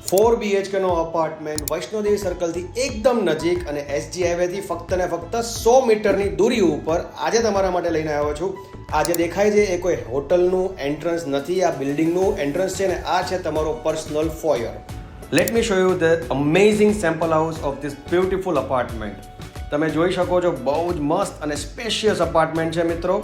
4 BHK નો apartment Vaishno Devi સર્કલથી એકદમ નજીક અને SG હાઈવેથી ફક્ત ને ફક્ત 100 મીટરની દૂરી ઉપર આજે તમારા માટે લઈને આવ્યો છું. આજે દેખાય છે એ કોઈ હોટલનું એન્ટ્રન્સ નથી, આ બિલ્ડિંગનું એન્ટ્રન્સ છે ને આ છે તમારો personal foyer. Let me show you the amazing sample house of this beautiful apartment. તમે જોઈ શકો છો, બહુ જ મસ્ત અને સ્પેશિયસ અપાર્ટમેન્ટ છે મિત્રો.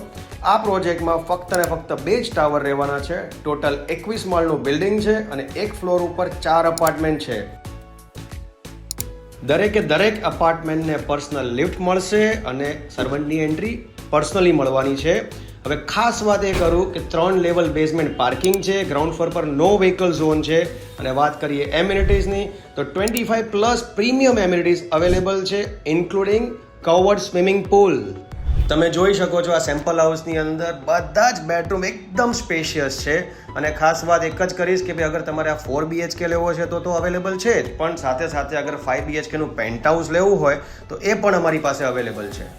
આ પ્રોજેક્ટમાં ફક્ત ને ફક્ત 2 જ ટાવર રહેવાના છે. ટોટલ 21 માળનું બિલ્ડિંગ છે અને એક ફ્લોર ઉપર 4 અપાર્ટમેન્ટ છે. દરેક અપાર્ટમેન્ટને પર્સનલ લિફ્ટ મળશે અને સર્વન્ટની એન્ટ્રી પર્સનલી મળવાની છે. હવે ખાસ વાત એ કરું કે 3 લેવલ બેઝમેન્ટ પાર્કિંગ છે, ગ્રાઉન્ડ ફ્લોર પર નો વ્હીકલ ઝોન છે. અને વાત કરીએ એમ્યુનિટીઝની તો 25+ પ્રીમિયમ એમ્યુનિટીઝ અવેલેબલ છે, ઇન્ક્લુડિંગ કવર્ડ સ્વિમિંગ પુલ. તમે જોઈ શકો છો આ સેમ્પલ હાઉસની અંદર બધા જ બેડરૂમ એકદમ સ્પેશિયસ છે. અને ખાસ વાત એક જ કરીશ કે ભાઈ અગર તમારે આ 4 BHK લેવો છે તો અવેલેબલ છે જ, પણ સાથે સાથે અગર 5 BHK નું પેન્ટ હાઉસ લેવું હોય તો એ પણ અમારી પાસે અવેલેબલ છે.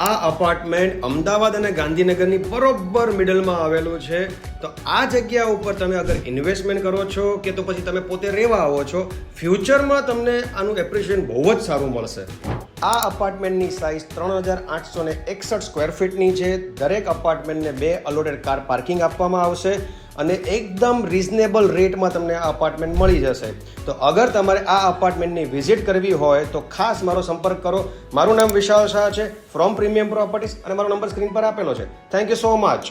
આ અપાર્ટમેન્ટ અમદાવાદ અને ગાંધીનગરની બરોબર મિડલમાં આવેલું છે. તો આ જગ્યા ઉપર તમે અગર ઇન્વેસ્ટમેન્ટ કરો છો કે તો પછી તમે પોતે રહેવા આવો છો, ફ્યુચરમાં તમને આનું એપ્રિશિએશન બહુ જ સારું મળશે. આ અપાર્ટમેન્ટની સાઇઝ 3861 સ્ક્વેર ફીટની છે. દરેક અપાર્ટમેન્ટને 2 અલોટેડ કાર પાર્કિંગ આપવામાં આવશે અને એકદમ રિઝનેબલ રેટમાં તમને આ અપાર્ટમેન્ટ મળી જશે. તો અગર તમારે આ અપાર્ટમેન્ટની વિઝિટ કરવી હોય તો ખાસ મારો સંપર્ક કરો. મારું નામ વિશાલ શાહ છે, ફ્રોમ પ્રીમિયમ પ્રોપર્ટીઝ, અને મારો નંબર સ્ક્રીન પર આપેલો છે. Thank you so much.